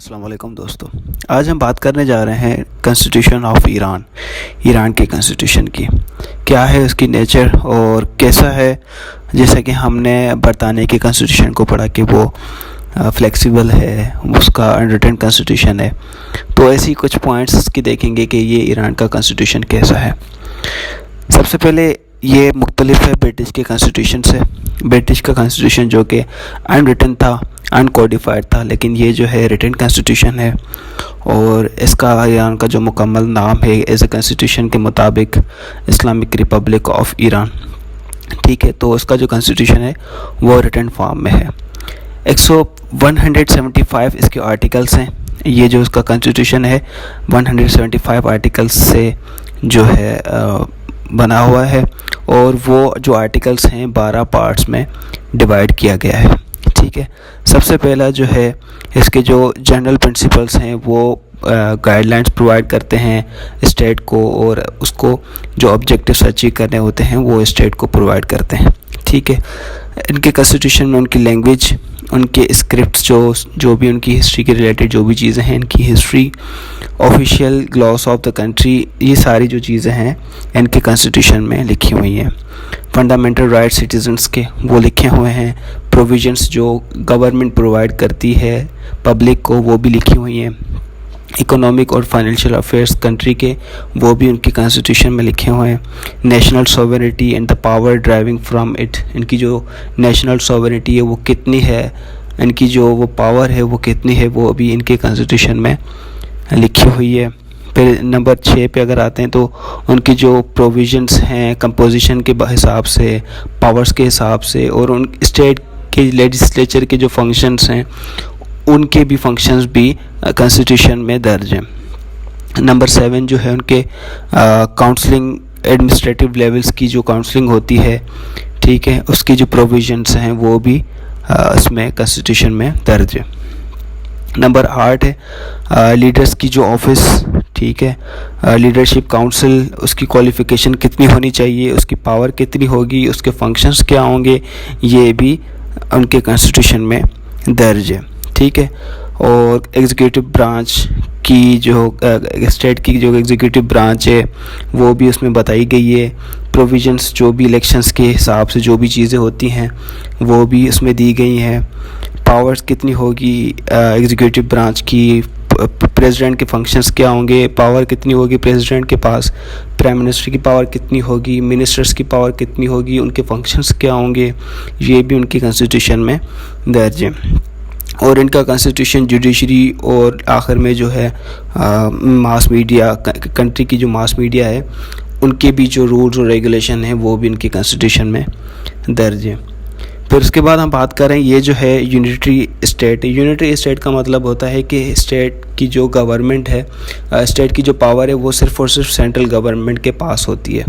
السلام علیکم دوستو، آج ہم بات کرنے جا رہے ہیں کنسٹیٹیوشن آف ایران کی کنسٹیٹیوشن کی کیا ہے، اس کی نیچر اور کیسا ہے۔ جیسا کہ ہم نے برطانیہ کی کنسٹیٹیوشن کو پڑھا کہ وہ فلیکسیبل ہے، اس کا انریٹن کنسٹیٹیوشن ہے، تو ایسی کچھ پوائنٹس کی دیکھیں گے کہ یہ ایران کا کنسٹیٹیوشن کیسا ہے۔ سب سے پہلے یہ مختلف ہے برٹش کے کنسٹیٹیوشن سے۔ برٹش کا کنسٹیٹیوشن جو کہ انریٹن تھا، ان کوڈیفائڈ تھا، لیکن یہ جو ہے ریٹن کنسٹیٹیوشن ہے، اور اس کا ایران کا جو مکمل نام ہے ایز اے کنسٹیٹیوشن کے مطابق اسلامک ریپبلک آف ایران، ٹھیک ہے۔ تو اس کا جو کنسٹیٹیوشن ہے وہ ریٹن فارم میں ہے۔ 175 اس کے آرٹیکلس ہیں۔ یہ جو اس کا کنسٹیٹیوشن ہے 175 آرٹیکلس سے جو ہے بنا ہوا ہے، اور وہ جو آرٹیکلس ہیں 12 پارٹس میں ڈیوائڈ کیا گیا ہے، ٹھیک ہے۔ سب سے پہلا جو ہے اس کے جو جنرل پرنسپلس ہیں وہ گائیڈ لائنس پرووائڈ کرتے ہیں اسٹیٹ کو، اور اس کو جو آبجیکٹیوز اچیو کرنے ہوتے ہیں وہ اسٹیٹ کو پرووائڈ کرتے ہیں، ٹھیک ہے۔ ان کے کنسٹیٹیوشن میں ان کی لینگویج، ان کے اسکرپٹس، جو بھی ان کی ہسٹری کے ریلیٹڈ جو بھی چیزیں ہیں، ان کی history, official glass of the country, یہ ساری جو چیزیں ہیں ان کے کنسٹیٹیوشن میں لکھی ہوئی ہیں۔ فنڈامنٹل رائٹ سٹیزنس کے وہ لکھے ہوئے ہیں۔ پروویژنس جو گورنمنٹ پرووائڈ کرتی ہے پبلک کو وہ بھی لکھی ہوئی ہیں۔ اکنامک اور فائنینشیل افیئرس کنٹری کے وہ بھی ان کی کنسٹیٹیوشن میں لکھے ہوئے ہیں۔ National sovereignty and the power driving from it, ان کی جو نیشنل سوورنٹی ہے وہ کتنی ہے، ان کی جو وہ پاور ہے وہ کتنی ہے، وہ بھی ان کے کنسٹیٹیوشن میں لکھی ہوئی ہے۔ پھر نمبر 6 پہ اگر آتے ہیں تو ان کی جو پروویژنس ہیں کمپوزیشن کے حساب سے، پاورز کے حساب سے، اور ان اسٹیٹ کے لیجسلیچر کے جو فنکشنز ہیں ان کے بھی فنکشنز بھی کنسٹیٹیوشن میں درج ہیں۔ نمبر 7 جو ہے ان کے کاؤنسلنگ، ایڈمنسٹریٹو لیولز کی جو کاؤنسلنگ ہوتی ہے، ٹھیک ہے، اس کی جو پروویژنس ہیں وہ بھی اس میں کنسٹیٹیوشن میں درج ہے۔ نمبر 8 ہے لیڈرز کی جو آفس، ٹھیک ہے، لیڈرشپ کاؤنسل، اس کی کوالیفیکیشن کتنی ہونی چاہیے، اس کی پاور کتنی ہوگی، اس کے فنکشنز کیا ہوں گے، یہ بھی ان کے کنسٹیٹیوشن میں درج ہے، ٹھیک ہے۔ اور ایگزیکیٹو برانچ کی جو اسٹیٹ کی جو ایگزیکیٹو برانچ ہے وہ بھی اس میں بتائی گئی ہے۔ پروویژنس جو بھی الیکشنز کے حساب سے جو بھی چیزیں ہوتی ہیں وہ بھی اس میں دی گئی ہیں۔ پاورز کتنی ہوگی ایگزیکیٹو برانچ کی، پریزیڈنٹ کے فنکشنز کیا ہوں گے، پاور کتنی ہوگی پریزیڈنٹ کے پاس، پرائم منسٹر کی پاور کتنی ہوگی، منسٹرز کی پاور کتنی ہوگی، ان کے فنکشنز کیا ہوں گے، یہ بھی ان کی کنسٹیٹیوشن میں درج ہے۔ اور ان کا کنسٹیٹیوشن جوڈیشری اور آخر میں جو ہے ماس میڈیا، کنٹری کی جو ماس میڈیا ہے ان کے بھی جو رولز اور ریگولیشن ہیں وہ بھی ان کی کنسٹیٹیوشن میں درج ہے۔ پھر اس کے بعد ہم بات کریں، یہ جو ہے یونٹری اسٹیٹ۔ یونٹری اسٹیٹ کا مطلب ہوتا ہے کہ اسٹیٹ کی جو گورنمنٹ ہے، اسٹیٹ کی جو پاور ہے وہ صرف اور صرف سینٹرل گورنمنٹ کے پاس ہوتی ہے،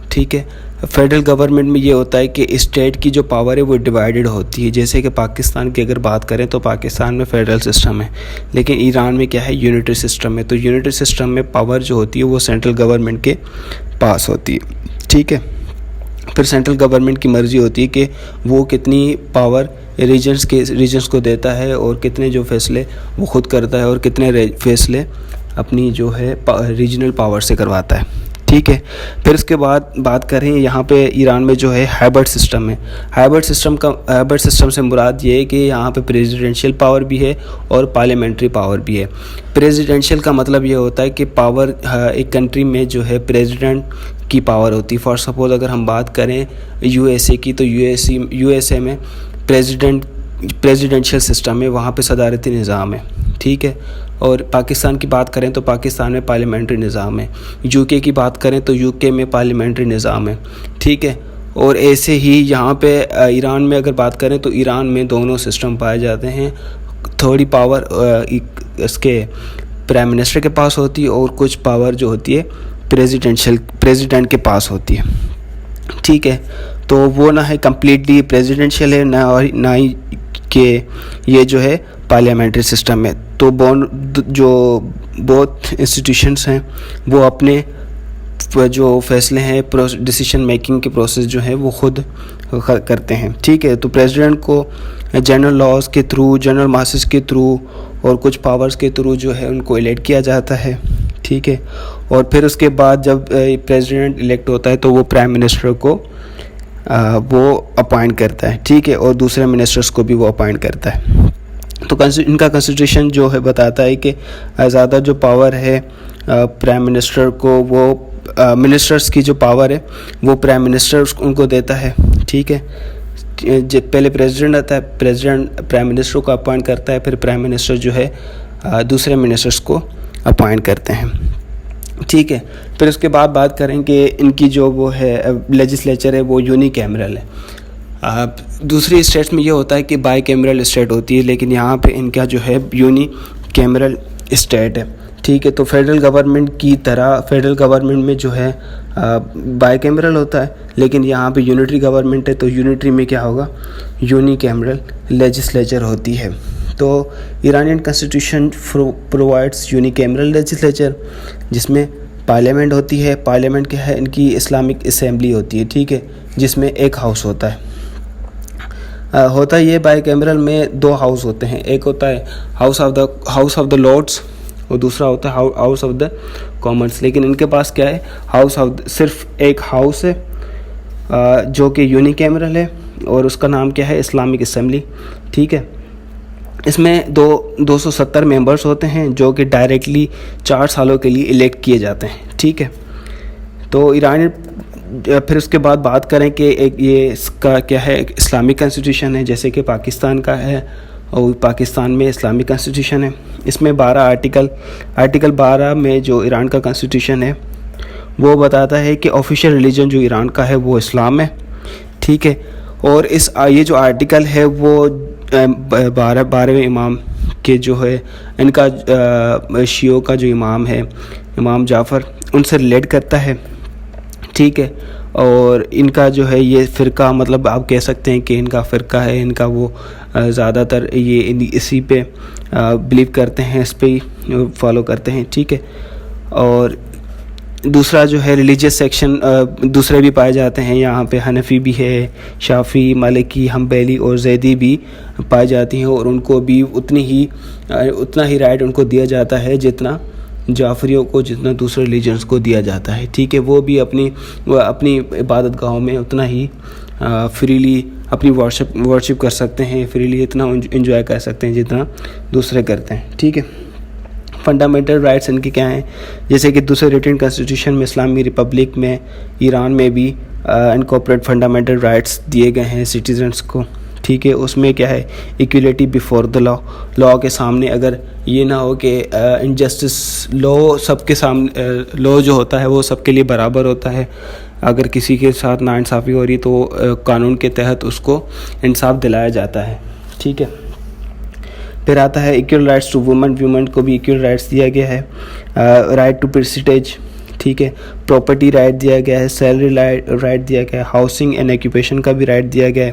ٹھیک ہے۔ فیڈرل گورنمنٹ میں یہ ہوتا ہے کہ اسٹیٹ کی جو پاور ہے وہ ڈیوائیڈڈ ہوتی ہے۔ جیسے کہ پاکستان کی اگر بات کریں تو پاکستان میں فیڈرل سسٹم ہے، لیکن ایران میں کیا ہے، یونٹری سسٹم ہے۔ تو یونٹری سسٹم میں پاور جو ہوتی ہے وہ سینٹرل گورنمنٹ کے پاس ہوتی ہے، ٹھیک ہے۔ پھر سینٹرل گورنمنٹ کی مرضی ہوتی ہے کہ وہ کتنی پاور ریجنز کو دیتا ہے، اور کتنے جو فیصلے وہ خود کرتا ہے، اور کتنے فیصلے اپنی جو ہے ریجنل پاور سے کرواتا ہے، ٹھیک ہے۔ پھر اس کے بعد بات کریں یہاں پہ ایران میں جو ہے ہائبرڈ سسٹم ہے۔ ہائبرڈ سسٹم سے مراد یہ ہے کہ یہاں پہ پریزیڈنشیل پاور بھی ہے اور پارلیمنٹری پاور بھی ہے۔ پریزیڈنشیل کا مطلب یہ ہوتا ہے کہ پاور ایک کنٹری میں جو ہے پریزیڈنٹ کی پاور ہوتی ہے۔ فار سپوز اگر ہم بات کریں یو ایس اے کی، تو یو ایس اے میں پریزیڈنشیل سسٹم ہے، وہاں پہ صدارتی نظام ہے، ٹھیک ہے۔ اور پاکستان کی بات کریں تو پاکستان میں پارلیمنٹری نظام ہے۔ یو کے کی بات کریں تو یو کے میں پارلیمنٹری نظام ہے، ٹھیک ہے۔ اور ایسے ہی یہاں پہ ایران میں اگر بات کریں تو ایران میں دونوں سسٹم پائے جاتے ہیں۔ تھوڑی پاور اس کے پرائم منسٹر کے پاس ہوتی ہے، اور کچھ پاور جو ہوتی ہے پریزیڈنٹ کے پاس ہوتی ہے، ٹھیک ہے۔ تو وہ نہ ہے کمپلیٹلی پریزیڈنشیل ہے، نہ ہی کہ یہ جو ہے پارلیمنٹری سسٹم ہے۔ تو جو بہت انسٹیٹیوشنس ہیں وہ اپنے جو فیصلے ہیں، ڈیسیشن میکنگ کے پروسیس جو ہے وہ خود کرتے ہیں، ٹھیک ہے۔ تو پریزیڈنٹ کو جنرل لاز کے تھرو، جنرل ماسز کے تھرو اور کچھ پاورز کے تھرو جو ہے ان کو الیکٹ کیا جاتا ہے، ٹھیک ہے. اور پھر اس کے بعد جب پریزیڈنٹ الیکٹ ہوتا ہے تو وہ پرائم منسٹر کو وہ اپوائنٹ کرتا ہے، ٹھیک ہے، اور دوسرے منسٹرز کو بھی وہ اپوائنٹ کرتا ہے. تو ان کا کنسٹیٹیوشن جو ہے بتاتا ہے کہ زیادہ جو پاور ہے پرائم منسٹر کو، وہ منسٹرز کی جو پاور ہے وہ پرائم منسٹر ان کو دیتا ہے، ٹھیک ہے. پہلے پریزیڈنٹ آتا ہے، پریزیڈنٹ پرائم منسٹر کو اپوائنٹ کرتا ہے، پھر پرائم منسٹر جو ہے دوسرے منسٹرز کو اپوائنٹ کرتے ہیں، ٹھیک ہے. پھر اس کے بعد بات کریں کہ ان کی جو وہ ہے لیجسلیچر ہے وہ یونی کیمرل ہے. دوسری اسٹیٹس میں یہ ہوتا ہے کہ بائی کیمرل اسٹیٹ ہوتی ہے، لیکن یہاں پہ ان کا جو ہے یونی کیمرل اسٹیٹ ہے، ٹھیک ہے. تو فیڈرل گورنمنٹ کی طرح فیڈرل گورنمنٹ میں جو ہے بائی کیمرل ہوتا ہے، لیکن یہاں پہ یونٹری گورنمنٹ ہے، تو یونٹری میں کیا ہوگا، یونی کیمرل لیجسلیچر ہوتی ہے. تو Iranian constitution provides uni cameral legislature, جس میں پارلیمنٹ ہوتی ہے. پارلیمنٹ کیا ہے، ان کی اسلامک اسمبلی ہوتی ہے، ٹھیک ہے، جس میں ایک ہاؤس ہوتا ہے. ہوتا یہ بائی کیمرل میں دو ہاؤس ہوتے ہیں، ایک ہوتا ہے ہاؤس آف دا لارڈس اور دوسرا ہوتا ہے ہاؤس آف دا کامنس. لیکن ان کے پاس کیا ہے، صرف ایک ہاؤس ہے جو کہ یونی کیمرل ہے، اور اس کا نام کیا ہے، اسلامک اسمبلی، ٹھیک ہے. اس میں 270 ممبرس ہوتے ہیں جو کہ ڈائریکٹلی 4 سالوں کے لیے الیکٹ کیے جاتے ہیں، ٹھیک ہے. تو ایران پھر اس کے بعد بات کریں کہ یہ اس کا کیا ہے، ایک اسلامک کنسٹیٹیوشن ہے جیسے کہ پاکستان کا ہے، اور پاکستان میں اسلامک کنسٹیٹیوشن ہے. اس میں 12 آرٹیکل 12 میں جو ایران کا کنسٹیٹیوشن ہے وہ بتاتا ہے کہ آفیشیل ریلیجن جو ایران کا ہے وہ اسلام ہے، ٹھیک ہے. اور یہ جو آرٹیکل ہے وہ 12ویں امام کے جو ہے ان کا شیعوں کا جو امام ہے، امام جعفر، ان سے ریلیٹ کرتا ہے، ٹھیک ہے. اور ان کا جو ہے یہ فرقہ، مطلب آپ کہہ سکتے ہیں کہ ان کا فرقہ ہے، ان کا وہ زیادہ تر یہ اسی پہ بلیو کرتے ہیں، اس پہ ہی فالو کرتے ہیں، ٹھیک ہے. اور دوسرا جو ہے ریلیجیس سیکشن دوسرے بھی پائے جاتے ہیں، یہاں پہ حنفی بھی ہے، شافعی، مالکی، حنبلی اور زیدی بھی پائی جاتی ہیں، اور ان کو بھی اتنا ہی رائٹ ان کو دیا جاتا ہے جتنا جعفریوں کو، جتنا دوسرے ریلیجنس کو دیا جاتا ہے، ٹھیک ہے. وہ بھی اپنی عبادت گاہوں میں اتنا ہی فریلی اپنی ورشپ کر سکتے ہیں، فریلی اتنا انجوائے کر سکتے ہیں جتنا دوسرے کرتے ہیں، ٹھیک ہے. فنڈامنٹل رائٹس ان کے کیا ہیں، جیسے کہ دوسرے ریٹن کنسٹیٹیوشن میں اسلامی ریپبلک میں، ایران میں بھی انکارپوریٹ فنڈامنٹل رائٹس دیے گئے ہیں سٹیزنس کو، ٹھیک ہے. اس میں کیا ہے، ایکولیٹی بیفور دا لا کے سامنے اگر یہ نہ ہو کہ انجسٹس، لا سب کے سامنے، لا جو ہوتا ہے وہ سب کے لیے برابر ہوتا ہے. اگر کسی کے ساتھ ناانصافی ہو رہی تو قانون کے تحت اس کو انصاف دلایا جاتا ہے، ٹھیک ہے. پھر آتا ہے ایکول رائٹس ٹو ویمن کو بھی ایکول رائٹس دیا گیا ہے. رائٹ ٹو پرسنٹیج، ٹھیک ہے. پراپرٹی رائٹ دیا گیا ہے، سیلری رائٹ دیا گیا ہے، ہاؤسنگ اینڈ ایکوپیشن کا بھی رائٹ دیا گیا ہے.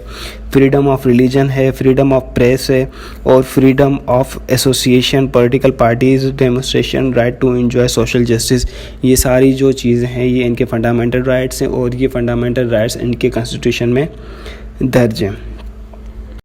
فریڈم آف ریلیجن ہے، فریڈم آف پریس ہے، اور freedom of association, political parties, demonstration, right to enjoy social justice. یہ ساری جو چیزیں ہیں یہ ان کے فنڈامنٹل رائٹس ہیں، اور یہ فنڈامنٹل رائٹس ان کے کنسٹیٹیوشن میں درج ہیں.